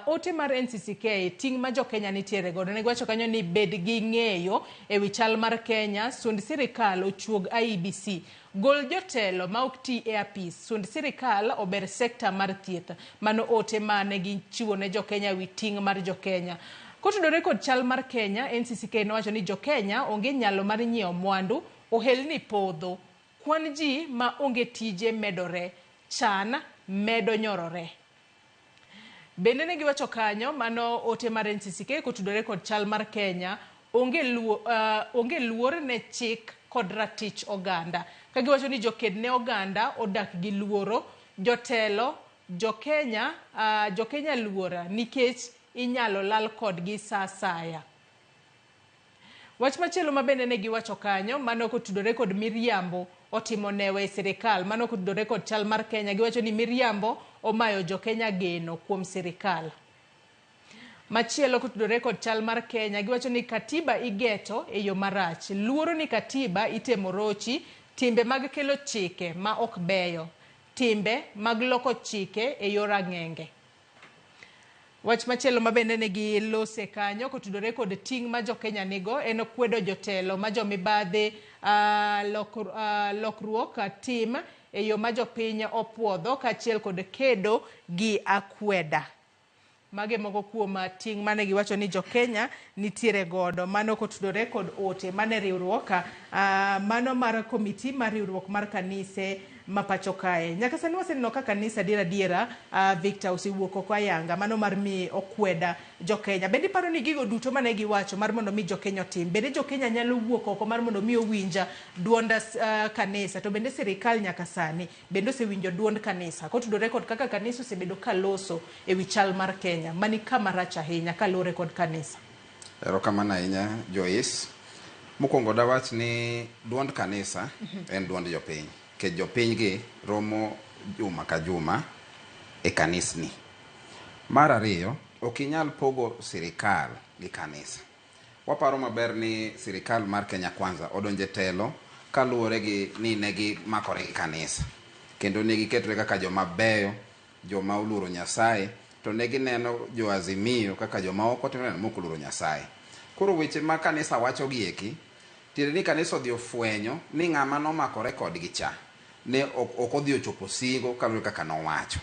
ote mar NCCK ting ma jo Kenya nitiere godo. Ne giwacho kanyo ni bed gi ng'eyo e wi chal mar Kenya, sund sirikal ochuog IEBC, gol jotelo ma ok ti e apis, sund sirikal ober sekta mar thieth. Mano ote mane gichiwo ne jo Kenya wi ting mar jo Kenya. Kotudore kod chal mar Kenya, NCCK nowacho ni jo Kenya onge nyalo mar nyiewo mwandu, ohelni podho, kwan ji ma onge tije medore, chan medo nyorore. Bende ne giwacho kanyo, mano ote mar NCCK kotudore kod chal mar Kenya, onge luor ne chik kod ratich oganda. Kagiwacho ni joked ne oganda odak gi luoro, jotelo jo Kenya luora nikech inyalo lal kod gi sasaya. Wach machielo mabende ne giwacho kanyo, mano kotudore kod miriambo otimo newe e sirikal, mano kotudore kod chal mar Kenya. Giwacho ni miriambo omayo jo Kenya geno kuom sirikal. Machielo kotudore kod chal mar Kenya, giwacho ni katiba igeto e yo marach, luoro ni katiba itemo rochi, timbe mag kelo chike ma ok beyo, timbe mag loko chike e yor ang'enge. Wach machielo mabende ne gilose kanyo kotudore kod ting ma jo Kenya nigo en kwedo jotelo ma jo mibadhi lokruok tim e yo ma jo piny opuodho kachiel kod kedo gi akweda. Mage moko kuom ting mane giwacho ni jo Kenya nitiere godo, mano kotudore kod ote mane riwruok mano mar komiti mar riwruok mar kanise mapacho kae. Nyaka sani waseneno ka kanisa diera Victor osewuok oko ayanga mano mar mi okweda jo Kenya. Bende paro ni gigo duto mane giwacho mar mondo mi jo Kenya tim, bende jo Kenya nyalo wuok oko mar mondo mi owinja duond kanisa, to bende sirikal nyaka sani bende osewinjo duond kanisa kotudore kod kaka kanisa osebedo kaloso e wi chal mar Kenya mani kama rach ahinya kalore kod kanisa. Erokamano ahinya Joyce. Mokwongo dawach ni duond kanisa en duond jopiny. Ke jopiny gi romo juma ka juma e kanisni. Mar ariyo, ok inyal pogo sirikal gi kanisa. Waparo maber ni sirikal mar Kenya Kwanza odonje telo kaluwore gi ni negi makore gi kanisa kendo negi ketore kaka joma beyo, joma oluoro Nyasaye, to negi neno jo Azimio kaka joma ok otimore mok oluoro Nyasaye. Koro weche ma kanisa wacho gi eki tiende ni kanisa odhi ofwenyo ni ng'ama nomakore kodgi cha ne ok odhi ochopo singo kaluwore kaka nowacho.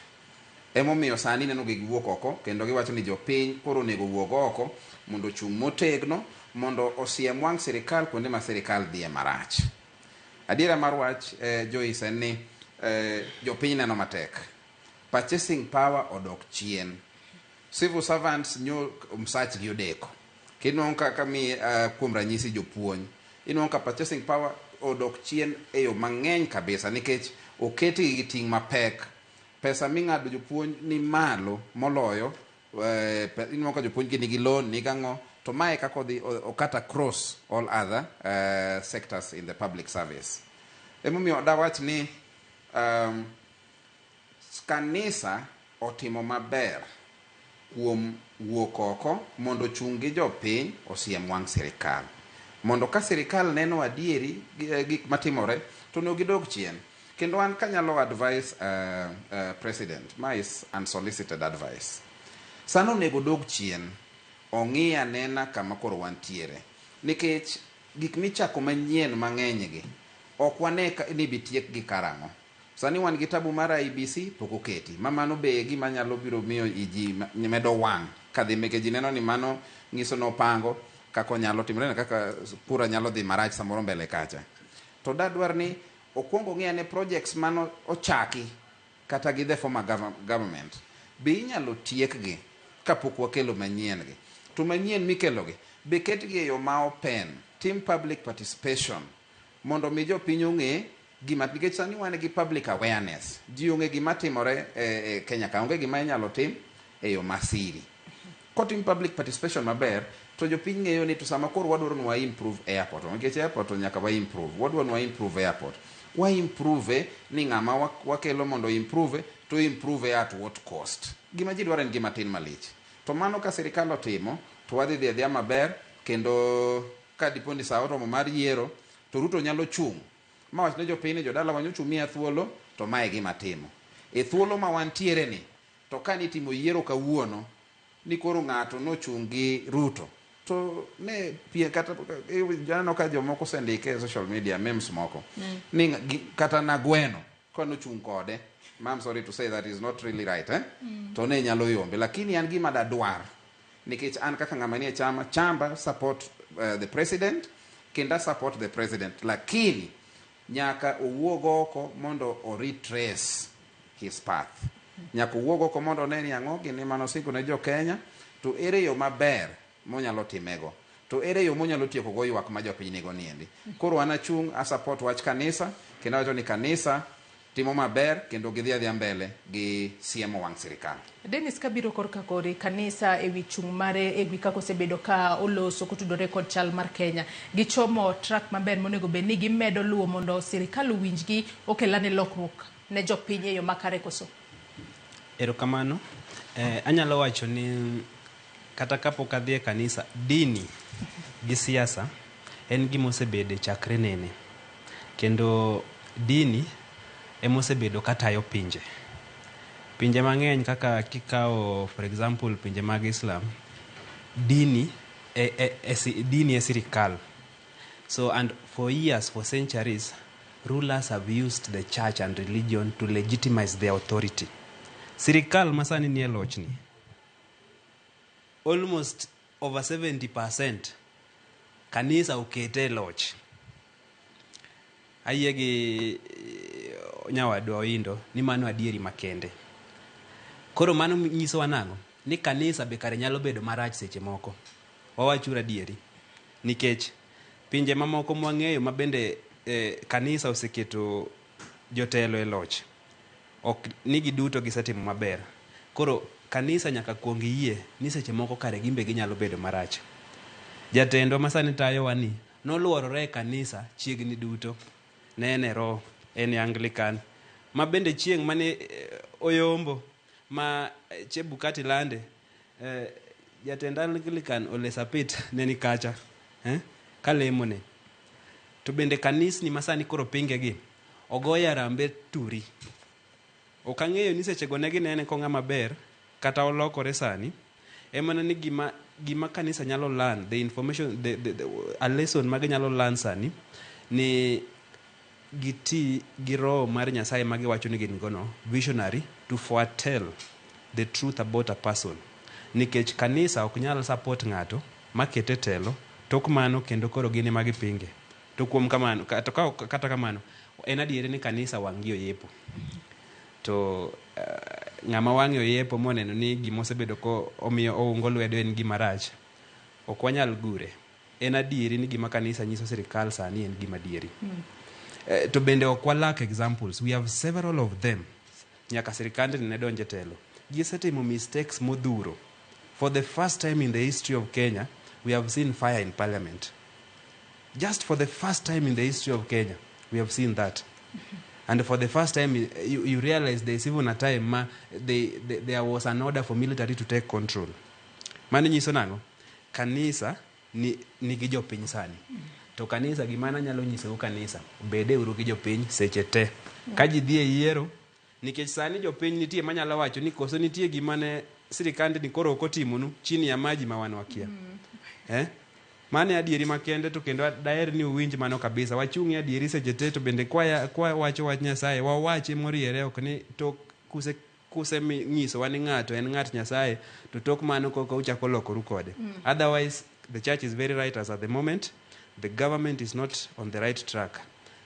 Emomiyo sani neno gi giwuok oko kendo giwacho ni jopiny koro onego wuog oko mondo chung' motegno mondo osiem wang' sirikal kuonde ma sirikal dhiye marach. Adiera mar wach Joyce en ni jopiny neno matek. Purchasing power odok chien. Civil servants nyo msach gi odeko. Kinong kaka mi kuom ranyisi jopuonj. Inong ka purchasing power odok chien e yo mang'eny kabisa nikech oketi gi ting' mapek. Pesa ming'ado jopuonj ni malo moloyo inong ka jopuonj nigi loan nigang'o to mae kako okata cross all other sectors in the public service. Emomiyo dawach ni kanisa otimo maber kuom wuok oko mondo chungi jopiny osiem wang' sirikal. Mondo ka sirikal neno adieri gik matimore to no gidog chien. Kendo an kanyalo advise president, my is unsolicited advice. Sano nego dog chien ong'i anena kama koro wantiere. Nikech gik michako manyien mang'eny gi ok wane ni bitiek gi karang'o. Sani wan gi tabu mar IBC pok oketi. Mamano be gima nyalo biro miyo ji medo wang' kadhi meke ji neno ni mano ng'iso nopango kako nyalo timore kaka pura nyalo dhi marach samoro mbele kacha. To dadwar ni okwongo ng'i ane projects mano ochaki kata gi the former government be inyalo tiek gi kapok wakelo manyien gi. To manyien mikelo gi be ket gi e yo ma open, team public participation mondo mi jopiny ong'e gima nikech sani wan gi public awareness. Ji ong'e gima timore e Kenya ka onge gima inyalo tim e yo masiri. Kotim public participation maber to jopiny ng'eyo ni to sama koro wadwaro ni wa improve airport. Nikech airport nyaka wa improve. Wadwaro ni wa improve airport. Wa improve ni ng'ama wakelo mondo improve to improve at what cost. Gima ji dwaro en gima tin malich. To mano ka sirikal otimo to wadhi dhia maber kendo ka dipondi sa oromo mar yiero to Ruto nyalo chung' ma wach ne jopiny ni jodala wanyochung' miya thuolo to mae gima timo. E thuolo ma wantiere ni to ka nitimo yiero kawuono ni koro ng'ato nochung' gi Ruto to ne pie kata jano ka jomoko sendike e social media memes moko ni kata nagweno kono chung' kode. I'm sorry to say that is not really right to ne nyalo yombe lakini an gima dadwar nikech an kaka ng'ama nie chamba support the president kenda support the president lakini nyaka owuog oko mondo o retrace his path. Nyaka owuog oko mondo ne ni ang'o gini manosiko ne jo Kenya to ere yo maber monyalo timego to ere yo monyalo tieko go ywak ma jopiny nigo niendi. Koro an achung' a support wach kanisa kendo wacho ni kanisa timo maber kendo gidhi adhia mbele gi siemo wang' sirikal. Dennis kabiro korka kore kanisa ewi chung' mare ewi kako sebedo ka oloso kotudore kod chal mar Kenya gichomo track maber monego be ni gimedo luwo mondo sirikal owinjgi okelane lokruok ne jopiny e yo makare koso. Erokamano. Anyalo wacho ni kata kapok adhi e kanisa dini gi siasa en gima osebede chakre nene kendo dini emosebedo katayo pinje mang'eny kaka kikao for example pinje mag Islam dini e sirikal. So and for years, for centuries, rulers have used the church and religion to legitimize their authority. Sirikal masani ni lochni almost over 70% kanisa ukete loch. Ayegi nyawadwa oindo ni mano adieri makende. Koro mano nyiso wanang'o ni kanisa be kare nyalo bedo marach seche moko. Wawachura adieri nikech pinje mamoko mwang'eyo mabende kanisa oseketo jotelo e loch ok nigi duto gisetimo maber. Koro kanisa nyaka kuong yie ni seche moko kare gimbe ginyalo bedo marach. Jatendo masani tayo wani noluorore kanisa chiegni duto nene ro en Anglican mabende chieng' mane oyombo ma Chebukati lande jatenda likan ole sapit neni kacha kalemone to bende kanisni masani koro pinge gi ogoya rambe turi ok ang'eyo ni sechego ne ginene ko ng'ama ber kata olokore sani emana ni gima kanisa nyalo learn the information a lesson ma ginyalo learn sani ni giti gi roho mar Nyasaye ma giwacho ni gin gono visionary to foretell the truth about a person nikech kanisa ok nyal support ng'ato makete telo tok mano kendo koro gine magi pinge to kuom kamano kata kamano en adiere ni kanisa wang'io yepo to ng'ama wang'io yepo moneno ni gimosebedo ko omiyo oungo lwedo en gima rach ok wanyal gure en adieri ni gima kanisa nyiso sirikal sani en gima dieri to bende ok walak examples we have several of them nyaka sirikande ne donje telo gisetimo mistakes modhuro. For the first time in the history of Kenya we have seen fire in parliament. Just for the first time in the history of Kenya we have seen that. And for the first time you realize there's even a time there was an order for military to take control. Mani nyiso nango kanisa ni gi jopiny sani to kanisa gimana nyalo nyisou kanisa bede uru gi jopiny seche te ka ji dhi e yiero nikech sani jopiny nitie manyalo wacho ni koso nitie gimane sirikande ni koro ok otimonu chini ya maji ma wan wakia mane adieri makende to kendo daher ni uwinj mano kabisa wachung'i adieri seche te to bende kwa wacho wach Nyasaye wawache moriere ok ni to kuse nyiso wani ng'ato en ng'at Nyasaye to tok mano koko uchako lokoru kode otherwise the church is very right as at the moment the government is not on the right track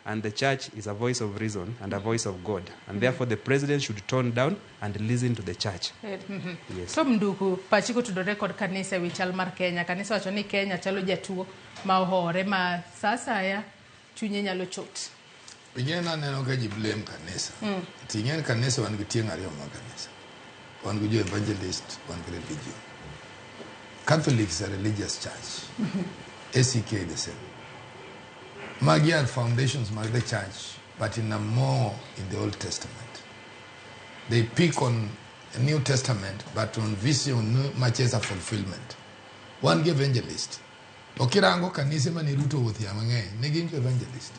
and the church is a voice of reason and a voice of God and therefore the president should tone down and listen to the church. Yes. So mduku pachiko tudore kod kanisa wi chal mar Kenya kanisa wacho ni Kenya chalo jatuo ma ohore ma sasa ya chunye nyalo chot. Pigena neno ka ji blame kanisa. Tingen kanisa wan gi tieng' ariyo mag kanisa. Wan gi jo evangelist, wan gi religion. Catholics are a religious church. ACK the same. Magyar foundations mag the church, but in a more in the Old Testament. They pick on a New Testament, but on vision much as a fulfillment. One evangelist. Okirango kanisa mani ruto wuthi amange, negin evangelist.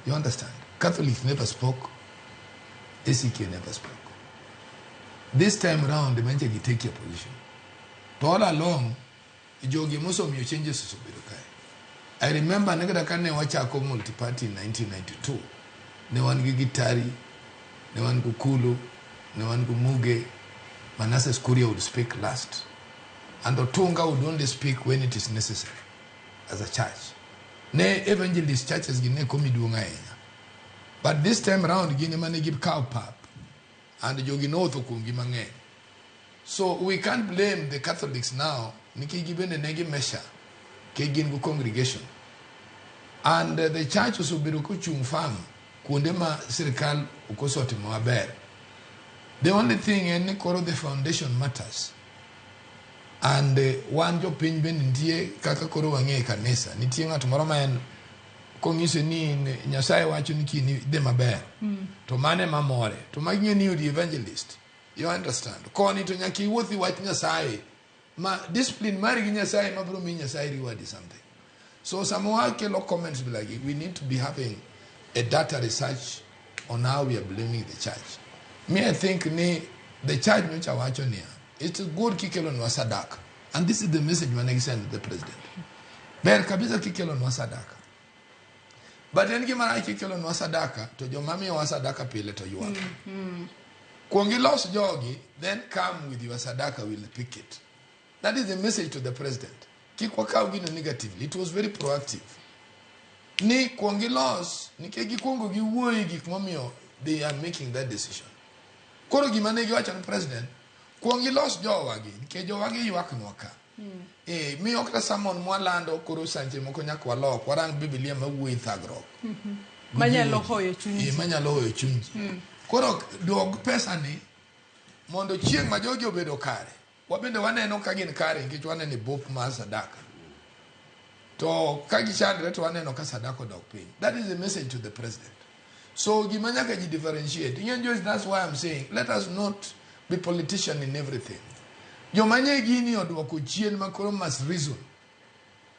You understand? Catholics never spoke. ACK never spoke. This time around, the man can take your position. To all along, Ijogi Musom you changes to Subirukai. I remember negada kane wachako multi-party in 1992. Ne wan gi Gitari, ne wan gi Kulu, ne wan gi Muge. Manasseh Kuria would speak last. And Otunga would only speak when it is necessary as a church. Ne evangelist churches gine komi duonga enya. But this time around gine mane give cow pap. And jogi no to kungi mange. So we can't blame the Catholics now. Niki gibene negi mesha. Kegin congregation. And the church was ubiruku chung farm. Kundema sirikal ukosoti maber. The only thing in Koro the foundation matters. And one job pin ben ndie kaka koro wange kanisa. Nitienga tomorrow man kongise ni Nyasaye wacho niki ni de maber. To mane mamore. To magne ni the evangelist. You understand? Koni to nyaki wothi wach Nyasaye. Ma discipline mari gi Nyasaye mabro mi Nyasaye reward something. So some comments be like we need to be having a data research on how we are blaming the church. Me I think the church no chawacho nia. It's a good kikelo no sadaka. And this is the message when I send the president. Ber kabisa kikelo no sadaka. But then gimana kikelo no sadaka to jo mami wa sadaka pile to you. Kuongi lost jogi then come with your sadaka will pick it. That is the message to the president. Kikwaka ugino negatively. It was very proactive. Ni kuongi loss, ni kegi kuongo gi wuoyi gik momio they are making that decision. Koro gimane gi wacho ni president, kuongi loss jowagi, ke jowagi ywak nwaka. Mi okta samon mwalando koro sanche moko nyak walok, warang Biblia ma wuoyi thagro. Manyalo hoyo chunji. Manyalo hoyo chunji. Koro dog pesa ni, mondo chieng ma jogi obedo kare. Wabende waneno ka gin kare nikech waneno bop mar sadaka. To ka gichandre to waneno ka sadaka dok piny. That is the message to the president. So gimanyaka ji differentiate. That's why I'm saying let us not be politician in everything. Jomanye gini odwoko chien makoro mas reason.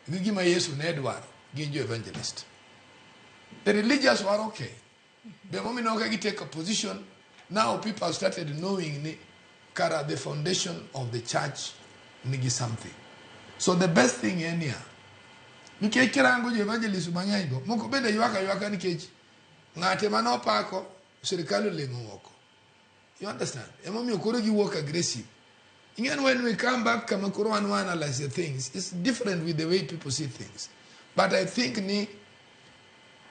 Gima Yesu ne dwaro gin jo evangelist. The religious were okay. The moment okay take a position, now people started knowing the foundation of the church nigi something. So the best thing in here, nikech kirango jo evangelist mang'eny go, moko bende ywaka nikech ng'ate mano pako sirikal olengo oko. You understand? Emomiyo koro giwuok aggressive. Again, when we come back, Kamakuro and analyze the things, it's different with the way people see things. But I think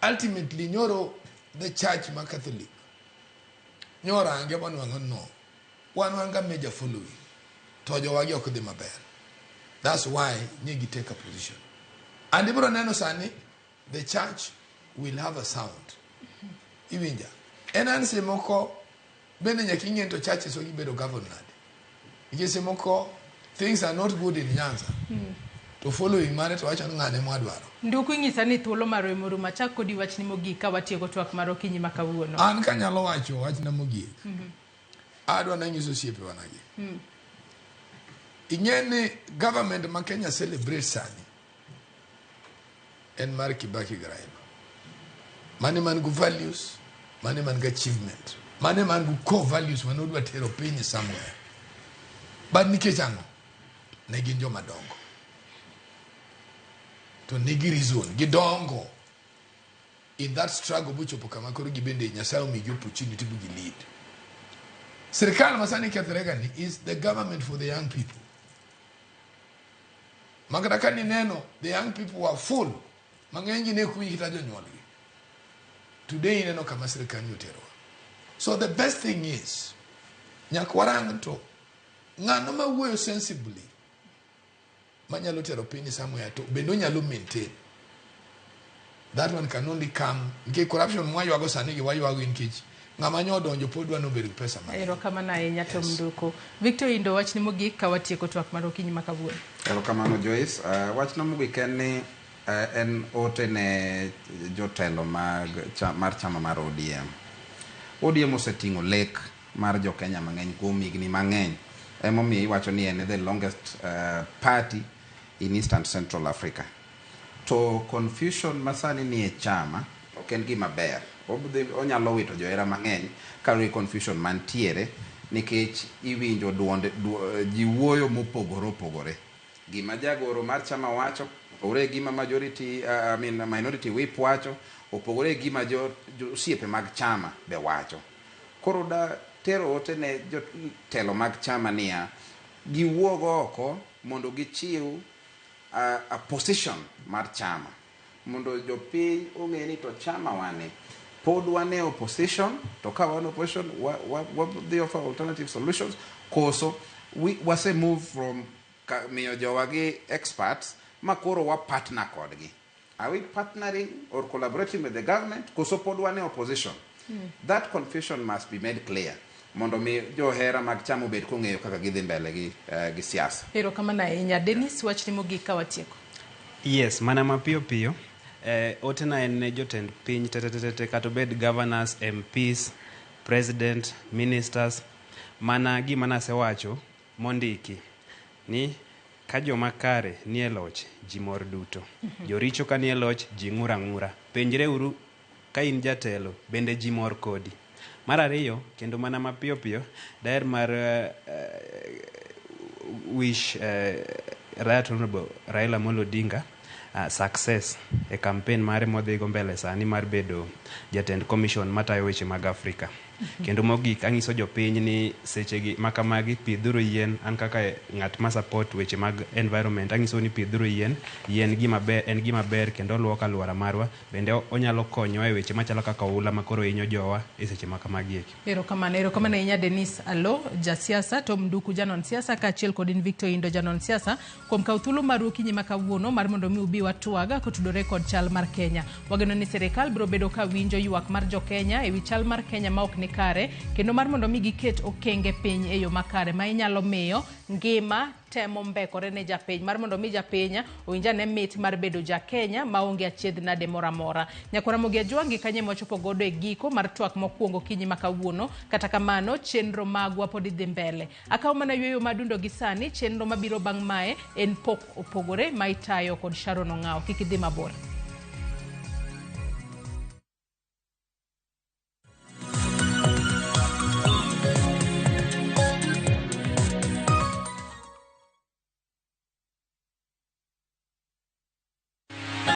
ultimately, the church ma Catholic, ange no, one major following. Tojo wagi okudi maber. That's why Nigi take a position. And Ibro Neno Sani, the church will have a sound. Iwinja. Enanse moko, bene nyakingi into churches wagi bedo governor. Because moko things are not good in Nyanza. To follow in mane to wacha ngane mwadwaro. Nduku ingisa ni thuolo maro muru machako di wach ni mogik ka watieko twak maro kinyi makawuono. An kanyalo wacho wach na mogik. Adwa na nyiso siepe wanagi. Ingene government ma Kenya celebrates sani. En mar Kibaki Garaiba. Mane man gu values, mane man gu achievement. Mane man gu core values manodwa tero piny somewhere. But nikech ango ne gin joma dongo to nigi reason gidongo in that struggle buchopo kama koro gibende Nyasaye omiyo opportunity to lead. Serikal masani kethorega ni is the government for the young people. Magdaka ni neno the young people were full mang'eny ne kuyi kita jonyuolgi. Today neno kama serikal yoterowa. So the best thing is nyakwarang to ngano ma wuoyo sensibly manyalo tero piny somewhere to bendo nyalo maintain. That one can only come nke corruption mwa ywago sani gi waywago nkech ngama nyodonjo podwa no bedo pesa ma. Ero kama na nyato mduko. Victor Indo wach ni mogik ka watieko twak maro kinyi makawuono. Ero kama no Joyce, wach na mogik en ote ne jotelo mar chama mar ODM. ODM osetingo lek mar jo Kenya mang'eny kuom higni mang'eny. Emomiyo iwacho ni en the longest party in East and Central Africa. To confusion masani ni e chama ok en gima ber. Onyalo wito johera mang'eny ka confusion mantiere nikech iwinjo duonde ji wuoyo mopogore opogore. Gima jagoro mar chama wacho opogore gima minority whip wacho opogore gima osiepe mag chama be wacho. Koro da tero ote ne jotelo mag chama niya giwuog oko mondo gichiw a position mar chama mondo jopiny ong'e ni to chama wane pod wane opposition to ka wane opposition what they offer alternative solutions koso wase move from miyo jowagi experts makoro wa partner kodgi. Are we partnering or collaborating with the government koso pod wane opposition? That confusion must be made clear. Mondo mi johera mag chamo bed kong'eyo kaka gidhi mbele gi siasa. Ero kama na inya Dennis wach ni mogik ka watieko. Yes, mana mapiyo piyo. Otena en jotend piny tete kato bed governors, MPs, president, ministers. Mana gima nasewacho mondiki ni ka joma kare ni e loch ji mor duto. Joricho ka ni e loch ji ng'ura ng'ura. Penjre uru ka in jatelo bende ji mor kodi. Mar ariyo kendo mana mapiyo piyo daer mar wish Right Honorable Raila Amolo Odinga success e campaign mare modhigo mbele sani mar bedo jatend commission matayo weche mag Afrika. Kendo mogik angiso jopiny ni sechegi makamagi pidhuru yien. An kaka ng'at ma support weche mag environment angiso ni pidhuru yien en gima ber kendo luoka luora marwa bende onyalo konyo e weche machalo kaka oula makoro hinyo jowa e seche makamagi eki. Ero kamano inya Dennis Alo jasiasa to mduku janon siasa ka achiel kod Victor Indo janon siasa kuom kawo thuolo mar okinyi makawuono mar mondo mi ubi watwaga kotudore kod chal mar Kenya. Wageno ni serikal biro bedo ka winjo ywak mar jo Kenya ewi chal mar Kenya ma ok ni kare kendo mar mondo mi giket okenge piny e yo makare ma inyalo miyo ngima temo mbekore ne japiny mar mondo mi japiny owinja ne mit mar bedo ja Kenya maonge achiedh nade mora mora. Nyakora Ramogi Ajwangi kanye mochopo godo e giko mar twak mokwongo kinyi makawuono. Kata kamano chenro magwa pod dhi mbele. Akaw mana yweyo madundo gi sani chenro mabiro bang' mae en pok opogore ma itayo kod Sharon Ong'aw. Kik idhi mabor.